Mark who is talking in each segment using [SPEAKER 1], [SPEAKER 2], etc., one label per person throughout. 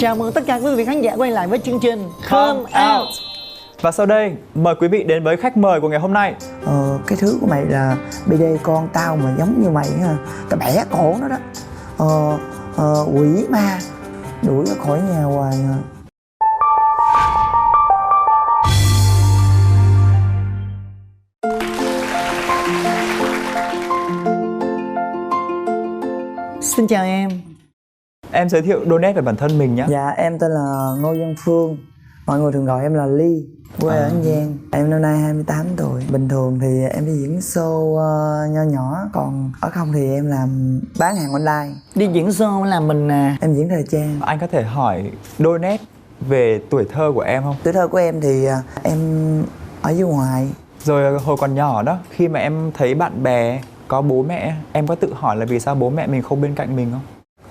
[SPEAKER 1] Chào mừng tất cả quý vị khán giả quay lại với chương trình Come Out.
[SPEAKER 2] Và sau đây, mời quý vị đến với khách mời của ngày hôm nay.
[SPEAKER 3] Cái thứ của mày là BD con tao mà giống như mày ha. Tao bẻ cổ nó đó. Quỷ ma đuổi nó khỏi nhà hoài à.
[SPEAKER 1] Xin chào em.
[SPEAKER 2] Em giới thiệu đôi nét về bản thân mình nhé.
[SPEAKER 3] Dạ em tên là Ngô Văn Phương. Mọi người thường gọi em là Ly, quê ở An Giang. Em năm nay 28 tuổi. Bình thường thì em đi diễn show nho nhỏ. Còn ở không thì em làm bán hàng online.
[SPEAKER 1] Đi diễn show làm mình
[SPEAKER 3] Em diễn thời trang.
[SPEAKER 2] Anh có thể hỏi đôi nét về tuổi thơ của em không?
[SPEAKER 3] Tuổi thơ của em thì em ở dưới ngoài.
[SPEAKER 2] Rồi hồi còn nhỏ đó, khi mà em thấy bạn bè có bố mẹ, em có tự hỏi là vì sao bố mẹ mình không bên cạnh mình không?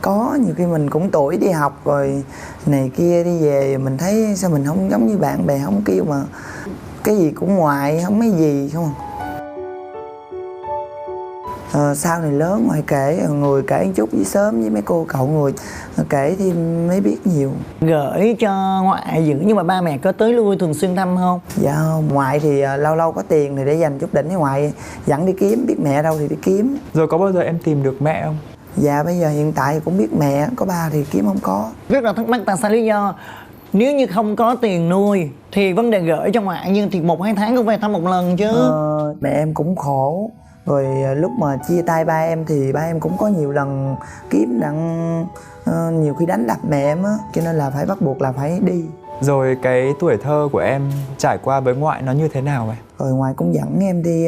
[SPEAKER 3] Có, nhiều khi mình cũng tuổi đi học rồi này kia đi về mình thấy sao mình không giống như bạn bè, không kêu mà cái gì cũng ngoại, không mấy gì không. Sau này lớn ngoại kể, người kể một chút với sớm với mấy cô cậu người kể thì mới biết nhiều.
[SPEAKER 1] Gửi cho ngoại giữ nhưng mà ba mẹ có tới lui thường xuyên thăm không?
[SPEAKER 3] Dạ không, ngoại thì lâu lâu có tiền thì để dành chút đỉnh với ngoại dẫn đi kiếm, biết mẹ đâu thì đi kiếm.
[SPEAKER 2] Rồi có bao giờ em tìm được mẹ không?
[SPEAKER 3] Dạ bây giờ hiện tại cũng biết mẹ, có ba thì kiếm không có.
[SPEAKER 1] Rất là thắc mắc tại sao lý do nếu như không có tiền nuôi thì vấn đề gửi cho ngoại nhưng thì 1-2 tháng cũng về thăm một lần chứ.
[SPEAKER 3] Mẹ em cũng khổ. Rồi lúc mà chia tay ba em thì ba em cũng có nhiều lần kiếm đặng nhiều khi đánh đập mẹ em á, cho nên là phải bắt buộc là phải đi.
[SPEAKER 2] Rồi cái tuổi thơ của em trải qua với ngoại nó như thế nào vậy?
[SPEAKER 3] Rồi ngoại cũng dẫn em đi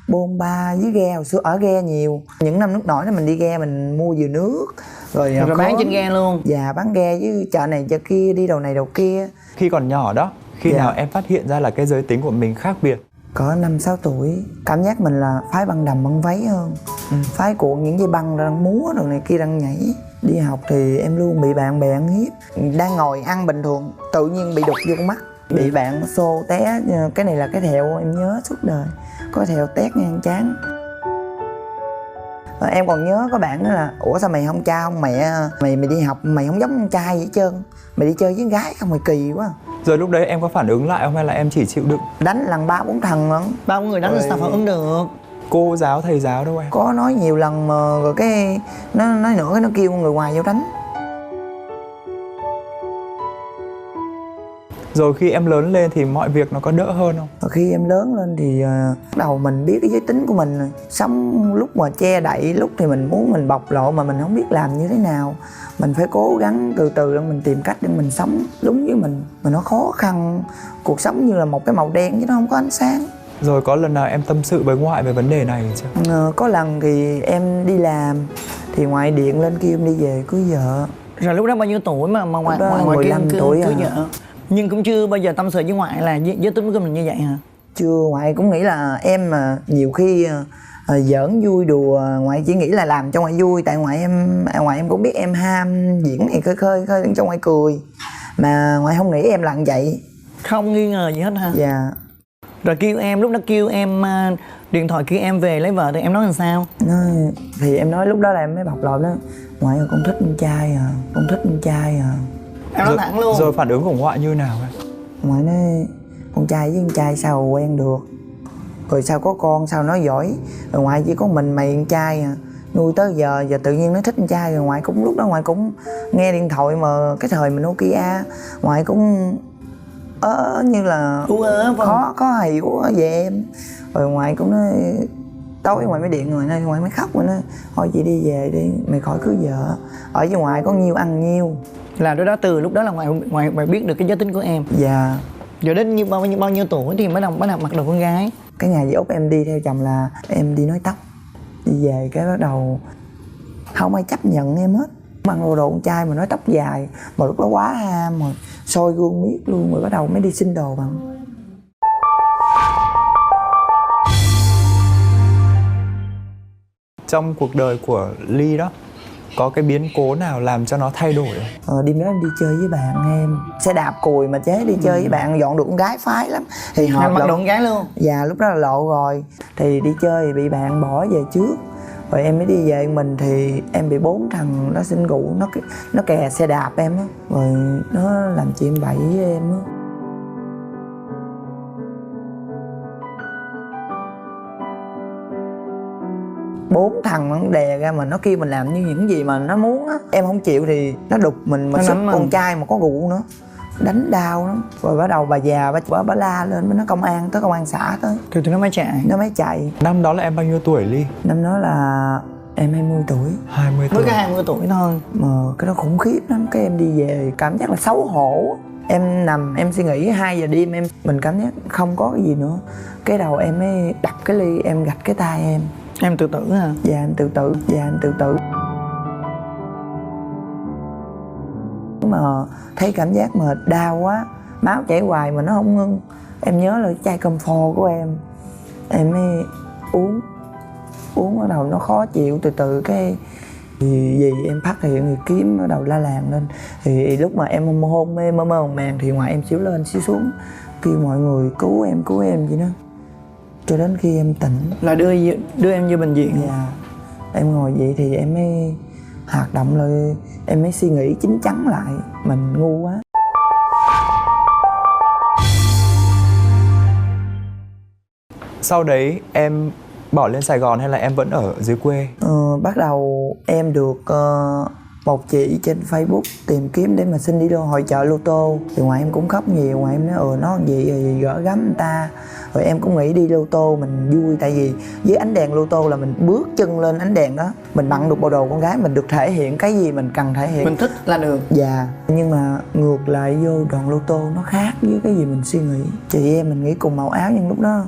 [SPEAKER 3] bôn ba với ghe, hồi xưa ở ghe nhiều. Những năm nước nổi đó mình đi ghe mình mua dừa nước. Rồi
[SPEAKER 1] bán trên ghe luôn.
[SPEAKER 3] Dạ bán ghe với chợ này chợ kia, đi đầu này đầu kia.
[SPEAKER 2] Khi còn nhỏ đó, khi nào em phát hiện ra là cái giới tính của mình khác biệt?
[SPEAKER 3] Có 5-6 tuổi, cảm giác mình là phái băng đầm băng váy hơn. Phái cuộn những dây băng đang múa rồi này kia đang nhảy. Đi học thì em luôn bị bạn bè ăn hiếp. Đang ngồi ăn bình thường, tự nhiên bị đục vô con mắt. Bị bạn xô té, cái này là cái thẹo em nhớ suốt đời. Có thẹo tét ngang trán. Em còn nhớ có bạn đó là ủa sao mày không cha không mẹ, mày đi học mày không giống con trai vậy hết trơn, mày đi chơi với gái không mày kỳ quá.
[SPEAKER 2] Rồi lúc đấy em có phản ứng lại không hay là em chỉ chịu đựng?
[SPEAKER 3] Đánh lần 3-4 thằng lận.
[SPEAKER 1] 3-4 người đánh sao phản ứng được?
[SPEAKER 2] Cô giáo thầy giáo đâu em?
[SPEAKER 3] Có nói nhiều lần mà rồi cái nó nói nữa cái nó kêu người ngoài vô đánh.
[SPEAKER 2] Rồi khi em lớn lên thì mọi việc nó có đỡ hơn không?
[SPEAKER 3] Khi em lớn lên thì bắt đầu mình biết cái giới tính của mình. Sống lúc mà che đậy, lúc thì mình muốn mình bộc lộ mà mình không biết làm như thế nào. Mình phải cố gắng từ từ để mình tìm cách để mình sống đúng với mình. Mà nó khó khăn, cuộc sống như là một cái màu đen chứ nó không có ánh sáng.
[SPEAKER 2] Rồi có lần nào em tâm sự với ngoại về vấn đề này chưa?
[SPEAKER 3] Có lần thì em đi làm thì ngoại điện lên kêu em đi về cưới vợ.
[SPEAKER 1] Rồi lúc đó bao nhiêu tuổi mà ngoại kêu
[SPEAKER 3] tuổi
[SPEAKER 1] cưới vợ? Nhưng cũng chưa bao giờ tâm sự với ngoại là giới tính của mình như vậy hả?
[SPEAKER 3] Chưa, ngoại cũng nghĩ là em mà nhiều khi giỡn vui đùa, ngoại chỉ nghĩ là làm cho ngoại vui. Tại ngoại em cũng biết em ham diễn này khơi cho ngoại cười. Mà ngoại không nghĩ em là như vậy.
[SPEAKER 1] Không nghi ngờ gì hết hả?
[SPEAKER 3] Dạ.
[SPEAKER 1] Rồi kêu em, lúc đó kêu em điện thoại kêu em về lấy vợ thì em nói làm sao?
[SPEAKER 3] Thì em nói lúc đó là em mới bộc lộ đó. Ngoại ơi con thích con trai à, con thích con trai à.
[SPEAKER 1] Em nói thẳng luôn.
[SPEAKER 2] Rồi phản ứng của ngoại như nào em?
[SPEAKER 3] Ngoại nói con trai với con trai sao quen được. Rồi sao có con sao nói giỏi. Rồi ngoại chỉ có mình mày con trai à. Nuôi tới giờ tự nhiên nó thích con trai. Rồi ngoại cũng lúc đó ngoại cũng nghe điện thoại mà cái thời mình Nokia. Ngoại cũng như là khó hiểu về em. Rồi ngoại cũng nói tối ngoại mới điện, ngoại mới khóc, ngoại nói thôi chị đi về đi, mày khỏi cưới vợ. Ở với ngoại có nhiêu ăn nhiêu.
[SPEAKER 1] Là đó từ lúc đó là ngoại biết được cái giới tính của em.
[SPEAKER 3] Dạ.
[SPEAKER 1] Rồi đến như bao nhiêu tuổi thì bắt đầu mặc đồ con gái.
[SPEAKER 3] Cái ngày về Úc em đi theo chồng là em đi nói tóc. Đi về cái bắt đầu không ai chấp nhận em hết. Mặc đồ con trai mà nói tóc dài, mà lúc đó quá ham rồi, soi gương miết luôn, rồi bắt đầu mới đi xin đồ bằng.
[SPEAKER 2] Trong cuộc đời của Ly đó, có cái biến cố nào làm cho nó thay đổi không?
[SPEAKER 3] Đêm đó em đi chơi với bạn em, xe đạp cùi mà chế đi chơi với bạn, dọn được con gái phái lắm. Thì
[SPEAKER 1] mặc đồ con gái luôn.
[SPEAKER 3] Dạ lúc đó là lộ rồi. Thì đi chơi thì bị bạn bỏ về trước. Rồi em mới đi về mình thì em bị 4 thằng nó xin rượu, nó kè xe đạp em á, rồi nó làm chuyện bậy với em á. Bốn thằng nó đè ra mà nó kêu mình làm như những gì mà nó muốn á. Em không chịu thì nó đục mình, mà sức con trai mà có rượu nữa, đánh đau lắm. Rồi bắt đầu bà già bà la lên, nó công an tới, công an xã tới
[SPEAKER 1] thì tụi nó mới chạy.
[SPEAKER 2] Năm đó là em bao nhiêu tuổi Ly?
[SPEAKER 3] Năm đó là em 20 tuổi.
[SPEAKER 2] 20 tuổi.
[SPEAKER 1] Mới có 20 tuổi thôi.
[SPEAKER 3] Mà cái đó khủng khiếp lắm. Cái em đi về cảm giác là xấu hổ. Em nằm em suy nghĩ 2 giờ đêm mình cảm giác không có cái gì nữa. Cái đầu em mới đập cái ly, em gạch cái tay em.
[SPEAKER 1] Em tự tử hả?
[SPEAKER 3] Dạ em tự tử. Mà thấy cảm giác mà đau quá, máu chảy hoài mà nó không ngưng. Em nhớ là chai Comfort của em mới uống bắt đầu nó khó chịu, từ cái gì em phát hiện thì kiếm bắt đầu la làng lên. Thì lúc mà em hôn mê mơ màng thì ngoài em xíu lên xíu xuống kêu mọi người cứu em vậy đó, cho đến khi em tỉnh
[SPEAKER 1] là đưa em vô bệnh viện.
[SPEAKER 3] Dạ. Em ngồi vậy thì em mới hoạt động lại, em mới suy nghĩ chín chắn lại, mình ngu quá.
[SPEAKER 2] Sau đấy em bỏ lên Sài Gòn hay là em vẫn ở dưới quê?
[SPEAKER 3] Bắt đầu em được một chị trên Facebook tìm kiếm để mà xin đi hội chợ lô tô. Thì ngoài em cũng khóc nhiều, ngoài em nói nó gì rồi gỡ gắm người ta. Rồi em cũng nghĩ đi lô tô mình vui, tại vì với ánh đèn lô tô là mình bước chân lên ánh đèn đó, mình bận được bộ đồ con gái, mình được thể hiện cái gì mình cần thể hiện,
[SPEAKER 1] mình thích là được.
[SPEAKER 3] Dạ. Nhưng mà ngược lại vô đoàn lô tô nó khác với cái gì mình suy nghĩ. Chị em mình nghĩ cùng màu áo nhưng lúc đó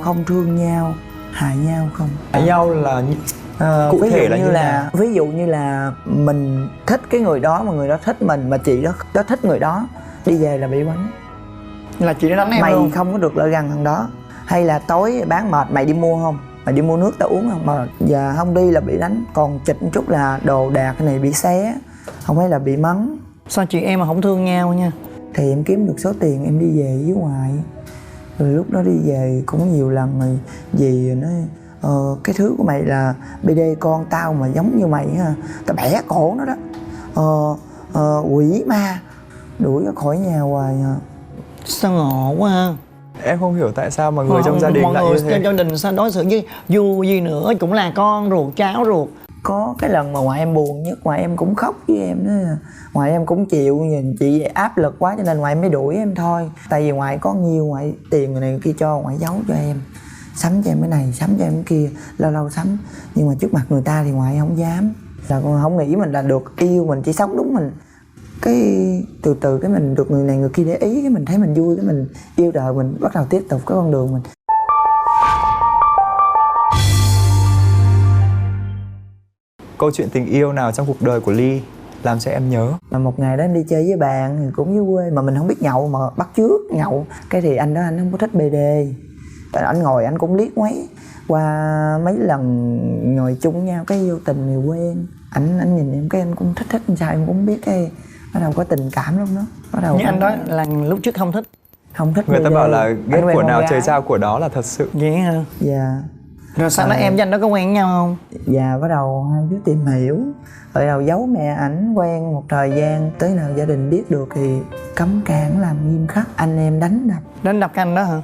[SPEAKER 3] không thương nhau, hại nhau không.
[SPEAKER 2] Hại nhau là cụ thể là như là
[SPEAKER 3] ví dụ như là mình thích cái người đó mà người đó thích mình, mà chị đó thích người đó, đi về là bị bắn,
[SPEAKER 1] là chị đó đánh em
[SPEAKER 3] mày
[SPEAKER 1] luôn.
[SPEAKER 3] không có được lại gần thằng đó. Hay là tối bán mệt mày đi mua không, mày đi mua nước tao uống không, mà giờ không đi là bị đánh. Còn chịch một chút là đồ đạc cái này bị xé, không phải là bị mắng.
[SPEAKER 1] Sao chị em mà không thương nhau nha.
[SPEAKER 3] Thì em kiếm được số tiền em đi về với ngoại. Rồi lúc đó đi về cũng nhiều lần rồi dì nói cái thứ của mày là BD con tao mà giống như mày ha, tao bẻ cổ nó đó. Quỷ ma đuổi ra khỏi nhà hoài à.
[SPEAKER 1] Sao ngộ quá ha.
[SPEAKER 2] Em không hiểu tại sao mà người trong gia đình lại như thế.
[SPEAKER 1] Trong gia đình sao đối xử với dù gì nữa cũng là con ruột, cháu ruột.
[SPEAKER 3] Có cái lần mà ngoại em buồn nhất, ngoại em cũng khóc với em đó. Ngoại em cũng chịu, nhìn chị áp lực quá cho nên ngoại mới đuổi em thôi. Tại vì ngoại có nhiều, ngoại tiền này kia cho, ngoại giấu cho em, sắm cho em cái này, sắm cho em cái kia, lâu lâu sắm. Nhưng mà trước mặt người ta thì ngoại không dám. Là con không nghĩ mình là được yêu, mình chỉ sống đúng mình. Cái từ từ cái mình được người này người kia để ý, cái mình thấy mình vui, cái mình yêu đời, mình bắt đầu tiếp tục cái con đường mình.
[SPEAKER 2] Câu chuyện tình yêu nào trong cuộc đời của Ly làm cho em nhớ?
[SPEAKER 3] Mà một ngày đó em đi chơi với bạn thì cũng dưới quê mà mình không biết nhậu, mà bắt chước nhậu. Cái thì anh đó anh không có thích BD. Anh ngồi anh cũng liếc ngoáy. Qua mấy lần ngồi chung với nhau cái vô tình thì quen. Anh nhìn em cái anh cũng thích sao em cũng biết, cái bắt đầu có tình cảm lúc đó. Bắt đầu
[SPEAKER 1] nhưng anh đó là lúc trước không thích
[SPEAKER 2] người ta bảo là ghét của nào
[SPEAKER 3] gái.
[SPEAKER 2] trời trao của đó là thật sự.
[SPEAKER 1] Vậy hả?
[SPEAKER 3] Dạ.
[SPEAKER 1] Rồi sau đó em với anh đó có quen với nhau không?
[SPEAKER 3] Dạ bắt đầu hai đứa tìm hiểu. Rồi đầu giấu mẹ ảnh quen một thời gian, tới nào gia đình biết được thì cấm cản làm nghiêm khắc. Anh em đánh đập.
[SPEAKER 1] Đánh đập cái anh đó hả?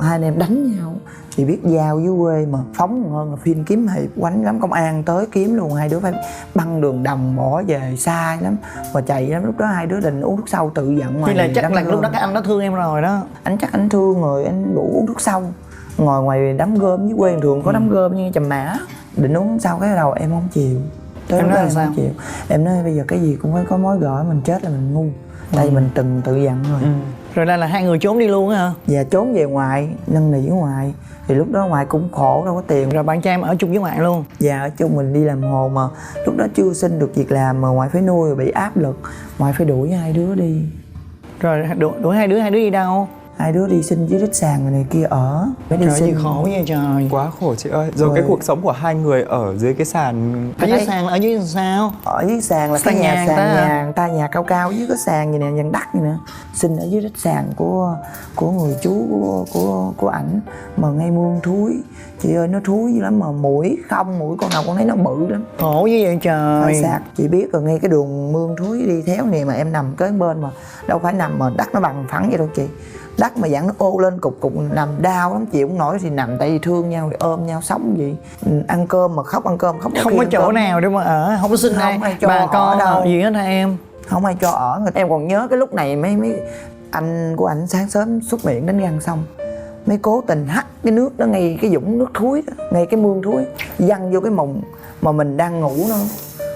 [SPEAKER 3] Hai anh em đánh nhau. Thì biết giao dưới quê mà phóng hơn là phim kiếm hiệp, quánh lắm, công an tới kiếm luôn. Hai đứa phải băng đường đồng bỏ về xa lắm mà chạy lắm. Lúc đó hai đứa định uống thuốc sâu tự giận ngoài.
[SPEAKER 1] Thì là chắc là lúc đó cái anh đó thương em rồi đó.
[SPEAKER 3] Anh chắc anh thương rồi anh đủ uống thuốc sâu. Ngồi ngoài đám gom dưới quê thường có đám gom như Trầm Mã, định uống sau cái đầu em không chịu. Tới
[SPEAKER 1] em nói là sao?
[SPEAKER 3] Không chịu. Em nói bây giờ cái gì cũng phải có mối gỡ, mình chết là mình ngu. Tại vì mình từng tự giận rồi.
[SPEAKER 1] Rồi đây là hai người trốn đi luôn á hả?
[SPEAKER 3] Dạ trốn về ngoại, năn nỉ ngoại. Thì lúc đó ngoại cũng khổ, đâu có tiền.
[SPEAKER 1] Rồi bạn trai em ở chung với ngoại luôn?
[SPEAKER 3] Dạ ở chung, mình đi làm hồ mà lúc đó chưa xin được việc làm mà ngoại phải nuôi, rồi bị áp lực, ngoại phải đuổi hai đứa đi.
[SPEAKER 1] Rồi đuổi hai đứa đi đâu?
[SPEAKER 3] Hai đứa đi xin dưới đít sàn này kia ở. Phải đi
[SPEAKER 1] Trời
[SPEAKER 3] xin
[SPEAKER 1] gì khổ vậy trời.
[SPEAKER 2] Quá khổ chị ơi. Rồi cái cuộc sống của hai người ở dưới cái sàn.
[SPEAKER 1] Ở dưới sàn là ở dưới sao?
[SPEAKER 3] Ở dưới sàn là
[SPEAKER 1] Sàn
[SPEAKER 3] cái nhà
[SPEAKER 1] nhà
[SPEAKER 3] sàn
[SPEAKER 1] ta.
[SPEAKER 3] nhà người ta, nhà cao cao dưới có sàn vậy nè, dàn đất vậy nè. Xin ở dưới đít sàn của người chú của ảnh mà ngay mương thúi. Chị ơi nó thúi dữ lắm mà mũi con nào con thấy nó bự lắm.
[SPEAKER 1] Khổ như vậy trời.
[SPEAKER 3] Hơi sạc, chị biết rồi, ngay cái đường mương thúi đi theo nè mà em nằm kế bên mà đâu phải nằm mà đất nó bằng phẳng vậy đâu chị. Đất mà dạng nó ô lên cục nằm đau lắm, chịu không nổi thì nằm tại vì thương nhau thì ôm nhau sống vậy. Ăn cơm mà khóc, ăn cơm không
[SPEAKER 1] Không có chỗ nào để mà ở, không có xin
[SPEAKER 3] Không ai cho
[SPEAKER 1] bà
[SPEAKER 3] ở
[SPEAKER 1] con
[SPEAKER 3] đâu.
[SPEAKER 1] gì hết hả em?
[SPEAKER 3] Không ai cho ở. Em còn nhớ cái lúc này mấy anh của ảnh sáng sớm xúc miệng đánh răng xong mới cố tình hắt cái nước đó ngay cái vũng nước thúi đó, ngay cái mương thúi văng vô cái mùng mà mình đang ngủ đó,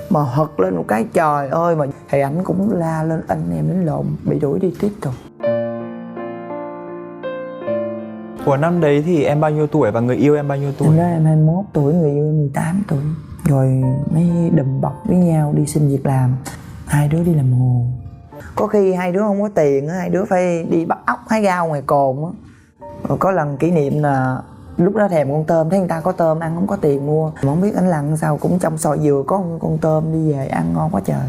[SPEAKER 3] mà hật lên một cái trời ơi. Mà thì ảnh cũng la lên, anh em đánh lộn bị đuổi đi tiếp tục.
[SPEAKER 2] Của năm đấy thì em bao nhiêu tuổi và người yêu em bao nhiêu tuổi?
[SPEAKER 3] Em đó em 21 tuổi, người yêu em 18 tuổi. Rồi mới đùm bọc với nhau đi xin việc làm. Hai đứa đi làm hồ. Có khi hai đứa không có tiền, hai đứa phải đi bắt ốc hái rau ngoài cồn á. Rồi có lần kỷ niệm là lúc đó thèm con tôm, thấy người ta có tôm ăn không có tiền mua. Mà không biết anh Lặng sao cũng trong sọ dừa có con tôm đi về ăn ngon quá trời.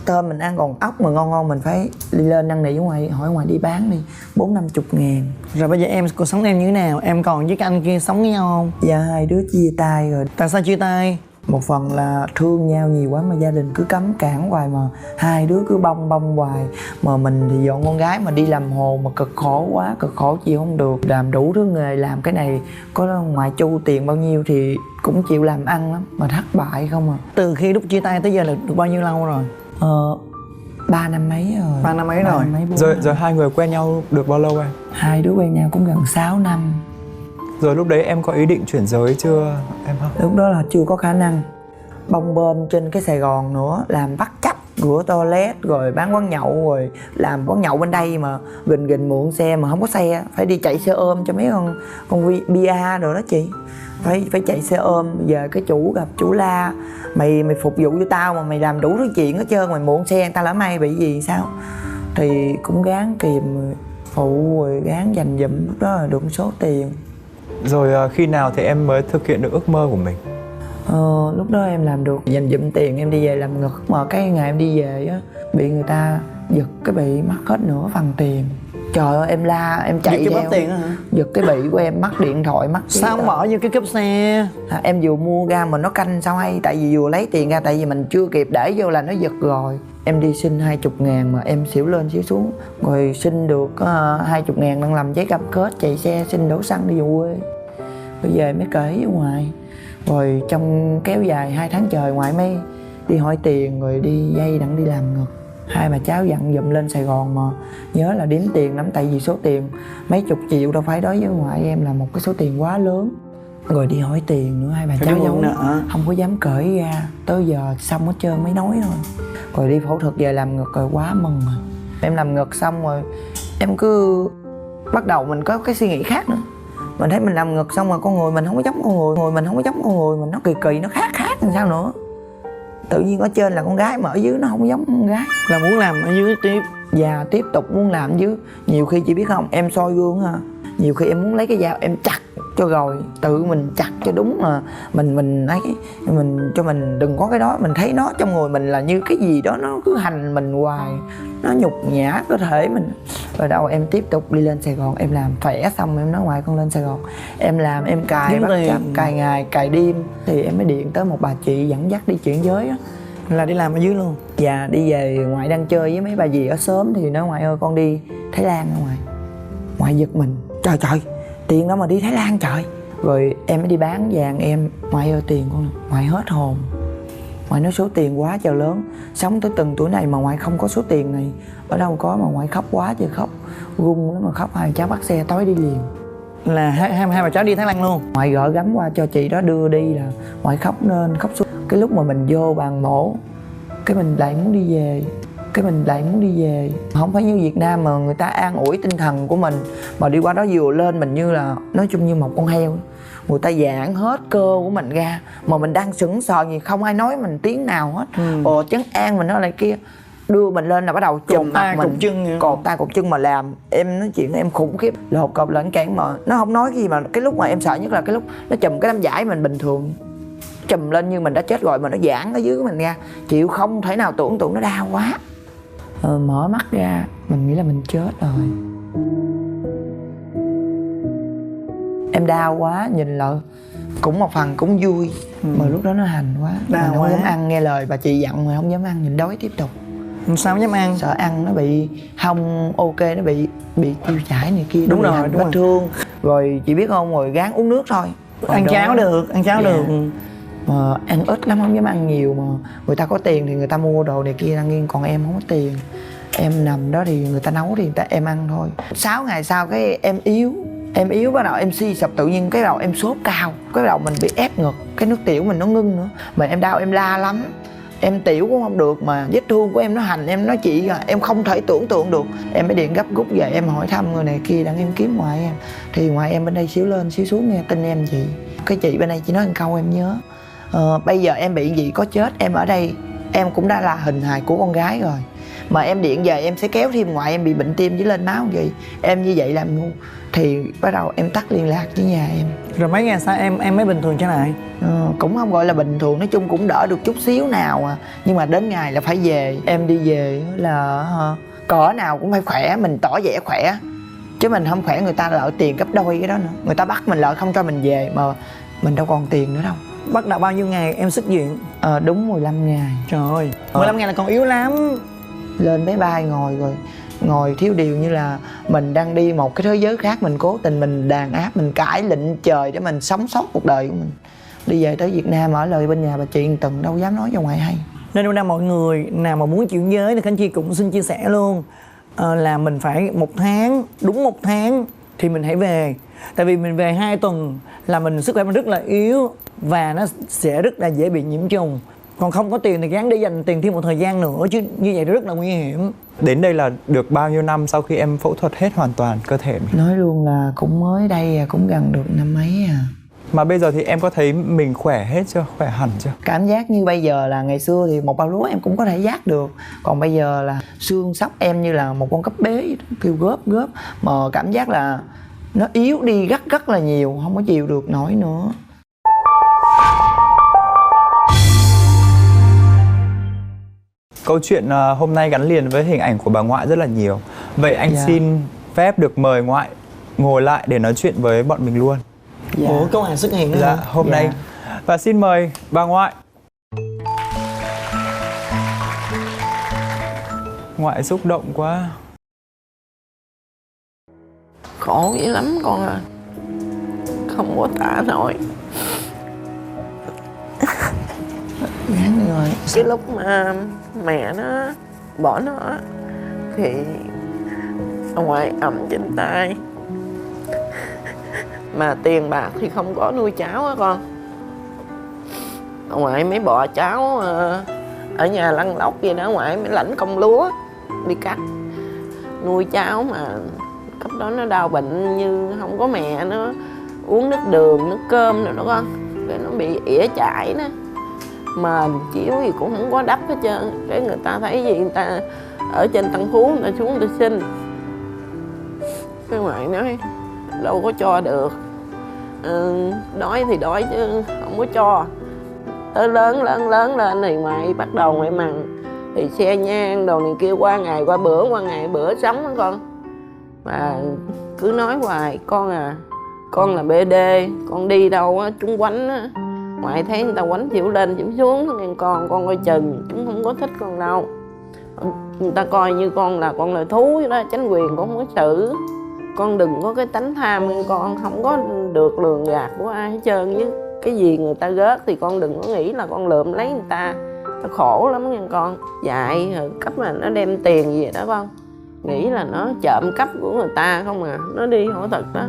[SPEAKER 3] Tôm mình ăn, còn ốc mà ngon mình phải đi lên năn nỉ ngoài, hỏi ngoài đi bán đi 40-50 ngàn.
[SPEAKER 1] Rồi bây giờ em, cuộc sống em như thế nào? Em còn với cái anh kia sống với nhau không?
[SPEAKER 3] Dạ hai đứa chia tay rồi.
[SPEAKER 1] Tại sao chia tay?
[SPEAKER 3] Một phần là thương nhau nhiều quá mà gia đình cứ cấm cản hoài, mà hai đứa cứ bông hoài. Mà mình thì dọn con gái mà đi làm hồ mà cực khổ quá, cực khổ chịu không được. Làm đủ thứ nghề, làm cái này có ngoài chu tiền bao nhiêu thì cũng chịu làm ăn lắm, mà thất bại không à.
[SPEAKER 1] Từ khi lúc chia tay tới giờ là được bao nhiêu lâu rồi?
[SPEAKER 3] 3 năm mấy rồi.
[SPEAKER 1] 3 năm mấy rồi.
[SPEAKER 2] Rồi hai người quen nhau được bao lâu em?
[SPEAKER 3] Hai đứa quen nhau cũng gần 6 năm.
[SPEAKER 2] Rồi lúc đấy em có ý định chuyển giới chưa em hả?
[SPEAKER 3] Lúc đó là chưa có khả năng. Bồng bềnh trên cái Sài Gòn nữa, làm bắt chấp, rửa toilet, rồi bán quán nhậu, rồi làm quán nhậu bên đây mà gình mượn xe mà không có xe, phải đi chạy xe ôm cho mấy con bia rồi đó chị. Phải chạy xe ôm. Giờ cái chủ gặp chủ la, mày phục vụ cho tao mà mày làm đủ thứ chuyện hết trơn, mày mượn xe người ta lỡ may bị gì sao. Thì cũng gắng kìm phụ, rồi gắng dành dụm, lúc đó là được một số tiền.
[SPEAKER 2] Rồi khi nào thì em mới thực hiện được ước mơ của mình?
[SPEAKER 3] Lúc đó em làm được, dành dụm tiền em đi về làm ngực. Mà cái ngày em đi về á, bị người ta giật cái bị, mất hết nửa phần tiền. Trời ơi em la, em chạy
[SPEAKER 1] Giật cái
[SPEAKER 3] theo.
[SPEAKER 1] bóp tiền đó hả?
[SPEAKER 3] Giật cái bị của em, mất điện thoại, mất
[SPEAKER 1] Sao không bỏ vô cái cốp xe?
[SPEAKER 3] em vừa mua ra mà nó canh sao hay. Tại vì vừa lấy tiền ra, tại vì mình chưa kịp để vô là nó giật rồi. Em đi xin 20 ngàn mà em xỉu lên xỉu xuống. Rồi xin được 20 ngàn đang làm giấy cam kết, chạy xe xin đổ xăng đi về quê. Bây giờ mới kể ở ngoài. Rồi trong kéo dài 2 tháng trời ngoại mới đi hỏi tiền, rồi đi dây đặng đi làm ngực. Hai bà cháu dặn dụm lên Sài Gòn mà nhớ là đếm tiền lắm, tại vì số tiền mấy chục triệu đâu phải đối với ngoại em là một cái số tiền quá lớn. Rồi đi hỏi tiền nữa, hai bà cháu giấu nợ, không có dám cởi ra. Tới giờ xong hết trơn mới nói thôi. Rồi đi phẫu thuật về làm ngực rồi quá mừng rồi. Em làm ngực xong rồi em cứ bắt đầu mình có cái suy nghĩ khác nữa. Mình thấy mình làm ngực xong rồi con người mình không có giống mình không có giống con người mình, nó kỳ nó khác làm sao nữa. Tự nhiên ở trên là con gái mà ở dưới nó không giống con gái.
[SPEAKER 1] Là muốn làm ở dưới tiếp.
[SPEAKER 3] Và tiếp tục muốn làm ở dưới. Nhiều khi chị biết không, em soi gương ha, nhiều khi em muốn lấy cái dao em chặt cho rồi tự mình chặt cho đúng, mà mình ấy, mình cho mình đừng có cái đó. Mình thấy nó trong người mình là như cái gì đó nó cứ hành mình hoài, nó nhục nhã cơ thể mình. Rồi đâu em tiếp tục đi lên Sài Gòn, em làm khỏe xong em nói ngoài con lên Sài Gòn em làm, em cài bắt chấp, cài ngày cài đêm. Thì em mới điện tới một bà chị dẫn dắt đi chuyển giới á,
[SPEAKER 1] là đi làm ở dưới luôn.
[SPEAKER 3] Dạ đi về. Ngoại đang chơi với mấy bà dì ở xóm thì nói ngoại ơi con đi Thái Lan ở ngoài. Ngoại giật mình, trời tiền đó mà đi Thái Lan trời. Rồi em mới đi bán vàng em, ngoại ơi tiền con, ngoại hết hồn. Ngoại nói số tiền quá trời lớn, sống tới từng tuổi này mà ngoại không có số tiền này ở đâu có, mà ngoại khóc quá trời khóc, run lắm mà khóc. Hai cháu bắt xe tối đi liền.
[SPEAKER 1] Là hai bà cháu đi Thái Lan luôn.
[SPEAKER 3] Ngoại gỡ gắm qua cho chị đó đưa đi là ngoại khóc nên khóc suốt. Cái lúc mà mình vô bàn mổ, cái mình lại muốn đi về. Không phải như Việt Nam mà người ta an ủi tinh thần của mình, mà đi qua đó vừa lên mình như là nói chung như một con heo. Người ta giãn hết cơ của mình ra, mà mình đang sững sờ gì không ai nói mình tiếng nào hết. Trấn an mình nó lại kia. đưa mình lên là bắt đầu chùm mặt
[SPEAKER 1] tay,
[SPEAKER 3] mình,
[SPEAKER 1] cột chân vậy.
[SPEAKER 3] cột tay cột chân mà làm em nói chuyện em khủng khiếp, lột cột lẫn cản mà nó không nói gì, mà cái lúc mà em sợ nhất là cái lúc nó chùm cái tấm vải mình bình thường chùm lên như mình đã chết rồi mà nó giãn ở dưới của mình ra, chịu không thể nào tưởng tượng, nó đau quá. Mở mắt ra mình nghĩ là mình chết rồi, em đau quá, nhìn lại cũng một phần cũng vui, mà lúc đó nó hành quá,
[SPEAKER 1] Đau
[SPEAKER 3] mình không
[SPEAKER 1] quá.
[SPEAKER 3] dám ăn, nghe lời bà chị dặn mà không dám ăn, nhìn đói tiếp tục.
[SPEAKER 1] Sao dám ăn?
[SPEAKER 3] Sợ ăn nó bị không ok, nó bị tiêu chảy này kia,
[SPEAKER 1] Đúng
[SPEAKER 3] nó
[SPEAKER 1] rồi,
[SPEAKER 3] bị hành
[SPEAKER 1] đúng
[SPEAKER 3] vết
[SPEAKER 1] rồi.
[SPEAKER 3] thương. Rồi chị biết không, rồi gán uống nước thôi.
[SPEAKER 1] Ăn cháo được, ăn cháo
[SPEAKER 3] Dạ.
[SPEAKER 1] được.
[SPEAKER 3] Mà ăn ít lắm, không dám ăn nhiều, mà người ta có tiền thì người ta mua đồ này kia ăn nghiêng, còn em không có tiền. Em nằm đó thì người ta nấu thì em ăn thôi. 6 ngày sau cái em yếu bắt đầu em suy sụp, tự nhiên cái đầu em sốt cao, cái đầu mình bị ép ngực, cái nước tiểu mình nó ngưng nữa, mà em đau em la lắm, em tiểu cũng không được, mà vết thương của em nó hành em nói chị à, em không thể tưởng tượng được. Em mới điện gấp rút về em hỏi thăm người này kia đang em kiếm ngoại em, thì ngoại em bên đây xíu lên xíu xuống nghe tin em chị. Cái chị bên đây chỉ nói một câu em nhớ, bây giờ em bị gì có chết em ở đây em cũng đã là hình hài của con gái rồi, mà em điện về em sẽ kéo thêm ngoại em bị bệnh tim với lên máu gì, em như vậy làm ngu. Thì bắt đầu em tắt liên lạc với nhà em.
[SPEAKER 1] Rồi mấy ngày sau em mới bình thường trở lại?
[SPEAKER 3] Cũng không gọi là bình thường, nói chung cũng đỡ được chút xíu nào à. Nhưng mà đến ngày là phải về, em đi về là cỡ nào cũng phải khỏe, mình tỏ vẻ khỏe, chứ mình không khỏe người ta lợi tiền gấp đôi cái đó nữa, người ta bắt mình lợi không cho mình về, mà mình đâu còn tiền nữa đâu.
[SPEAKER 1] Bắt đầu bao nhiêu ngày em xuất viện?
[SPEAKER 3] Đúng 15 ngày.
[SPEAKER 1] Trời ơi, 15 ngày là còn yếu lắm.
[SPEAKER 3] Lên máy bay ngồi thiếu điều như là mình đang đi một cái thế giới khác, mình cố tình mình đàn áp, mình cãi lệnh trời để mình sống sót cuộc đời của mình. Đi về tới Việt Nam ở lời bên nhà bà chị từng đâu dám nói cho ngoại hay.
[SPEAKER 1] Nên hôm nay mọi người nào mà muốn chuyển giới thì Khánh Chi cũng xin chia sẻ luôn, là mình phải 1 tháng, đúng 1 tháng thì mình hãy về. Tại vì mình về 2 tuần là mình sức khỏe mình rất là yếu và nó sẽ rất là dễ bị nhiễm trùng. Còn không có tiền thì gắng để dành tiền thêm một thời gian nữa, chứ như vậy rất là nguy hiểm.
[SPEAKER 2] Đến đây là được bao nhiêu năm sau khi em phẫu thuật hết hoàn toàn cơ thể mình?
[SPEAKER 3] Nói luôn là cũng mới đây à, cũng gần được năm mấy à.
[SPEAKER 2] Mà bây giờ thì em có thấy mình khỏe hết chưa? Khỏe hẳn chưa?
[SPEAKER 3] Cảm giác như bây giờ là ngày xưa thì một bao lúa em cũng có thể vác được, còn bây giờ là xương sóc em như là một con cấp bế vậy đó, kêu góp, mà cảm giác là nó yếu đi rất là nhiều, không có chịu được nổi nữa.
[SPEAKER 2] Câu chuyện hôm nay gắn liền với hình ảnh của bà ngoại rất là nhiều. Vậy anh
[SPEAKER 3] Dạ.
[SPEAKER 2] xin phép được mời ngoại ngồi lại để nói chuyện với bọn mình luôn.
[SPEAKER 3] Dạ.
[SPEAKER 1] Ủa, câu Hà xuất hiện nữa
[SPEAKER 2] Dạ,
[SPEAKER 1] hả?
[SPEAKER 2] hôm
[SPEAKER 3] Dạ.
[SPEAKER 2] nay. Và xin mời bà ngoại. Ngoại xúc động quá.
[SPEAKER 4] Khổ dữ lắm con à, không có tả nổi.
[SPEAKER 3] Gán rồi.
[SPEAKER 4] Cái lúc mà mẹ nó bỏ nó thì ông ngoại ẩm trên tay, mà tiền bạc thì không có nuôi cháu á con. Ông ngoại mới bỏ cháu ở nhà lăn lóc vậy đó, ông ngoại mới lãnh công lúa đi cắt nuôi cháu, mà cấp đó nó đau bệnh như không có mẹ, nó uống nước đường, nước cơm rồi đó con, cái nó bị ỉa chải đó, mà chiếu gì cũng không có đắp hết trơn. Cái người ta thấy gì người ta ở trên Tân Phú người ta xuống người ta xin, cái ngoại nói đâu có cho được, đói thì đói chứ không có cho. Tới lớn lên thì ngoại bắt đầu ngoại mặn, thì xe nhang đồ này kia qua ngày qua bữa sống đó con. Mà cứ nói hoài con à, con là BD, con đi đâu á chúng quánh á, ngoại thấy người ta quánh chịu lên chịu xuống nghe con coi chừng, chúng không có thích con đâu. Người ta coi như con là thú vậy đó, chính quyền cũng không có xử. Con đừng có cái tánh tham, con không có được lường gạt của ai hết trơn, với cái gì người ta gớt thì con đừng có nghĩ là con lượm lấy người ta khổ lắm nha con. Dạy cấp mà nó đem tiền gì đó con, nghĩ là nó trộm cắp của người ta không à, nó đi hổ thật đó.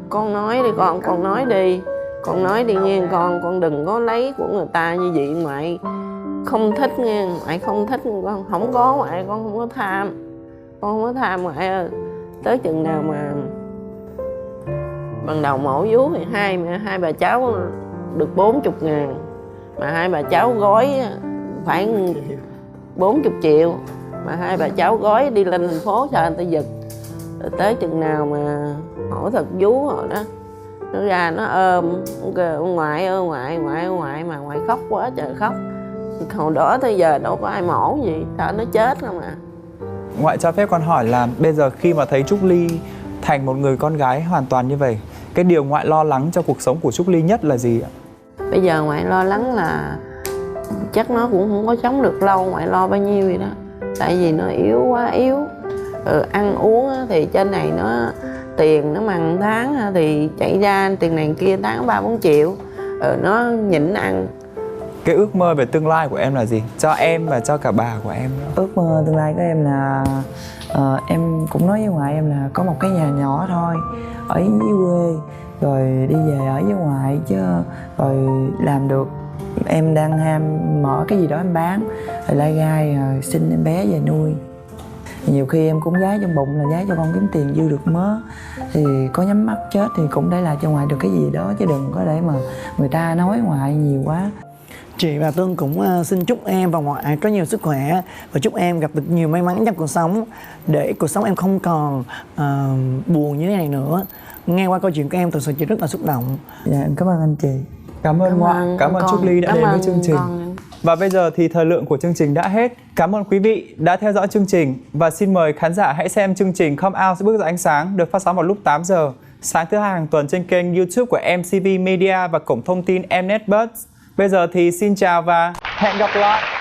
[SPEAKER 4] Con nói đi con nói đi nghe con đừng có lấy của người ta như vậy. Ngoại không thích nghe, ngoại không thích, con không có ngoại, con không có tham, ngoại ơi. Tới chừng nào mà ban đầu mổ vú thì hai bà cháu được 40.000, mà hai bà cháu gói phải 40 triệu mà hai bà cháu gói đi lên thành phố cho người ta giật. Rồi tới chừng nào mà hỏi thật vú rồi đó, nó ra nó ôm ông ngoại ơi ngoại mà ngoại khóc quá trời khóc. Hồi đó tới giờ đâu có ai mổ gì, sợ nó chết không à.
[SPEAKER 2] Ngoại cho phép con hỏi là bây giờ khi mà thấy Trúc Ly thành một người con gái hoàn toàn như vậy, cái điều ngoại lo lắng cho cuộc sống của Trúc Ly nhất là gì ạ?
[SPEAKER 4] Bây giờ ngoại lo lắng là chắc nó cũng không có sống được lâu, ngoại lo bao nhiêu vậy đó. Tại vì nó yếu quá yếu. Ăn uống thì trên này nó tiền nó mằng tháng thì chạy ra tiền này kia tháng 3-4 triệu. Nó nhịn ăn.
[SPEAKER 2] Cái ước mơ về tương lai của em là gì? Cho em và cho cả bà của em nữa.
[SPEAKER 3] Ước mơ tương lai của em là em cũng nói với ngoại em là có một cái nhà nhỏ thôi ở dưới quê, rồi đi về ở với ngoại, chứ rồi làm được em đang ham mở cái gì đó em bán rồi lai gai rồi sinh em bé về nuôi. Nhiều khi em cũng gái trong bụng là gái cho con kiếm tiền dư được mớ, thì có nhắm mắt chết thì cũng để lại cho ngoại được cái gì đó, chứ đừng có để mà người ta nói ngoại nhiều quá.
[SPEAKER 1] Chị và Tương cũng xin chúc em và ngoại có nhiều sức khỏe và chúc em gặp được nhiều may mắn trong cuộc sống, để cuộc sống em không còn buồn như thế này nữa. Nghe qua câu chuyện của em thực sự chị rất là xúc động.
[SPEAKER 3] Dạ em cảm ơn anh chị.
[SPEAKER 2] Cảm ơn ngoại, cảm ơn Trúc Ly đã đến với chương trình. Và bây giờ thì thời lượng của chương trình đã hết. Cảm ơn quý vị đã theo dõi chương trình và xin mời khán giả hãy xem chương trình Come Out sẽ bước ra ánh sáng được phát sóng vào lúc 8 giờ sáng thứ hai hàng tuần trên kênh YouTube của MCV Media và cổng thông tin Mnet Buzz. Bây giờ thì xin chào và hẹn gặp lại.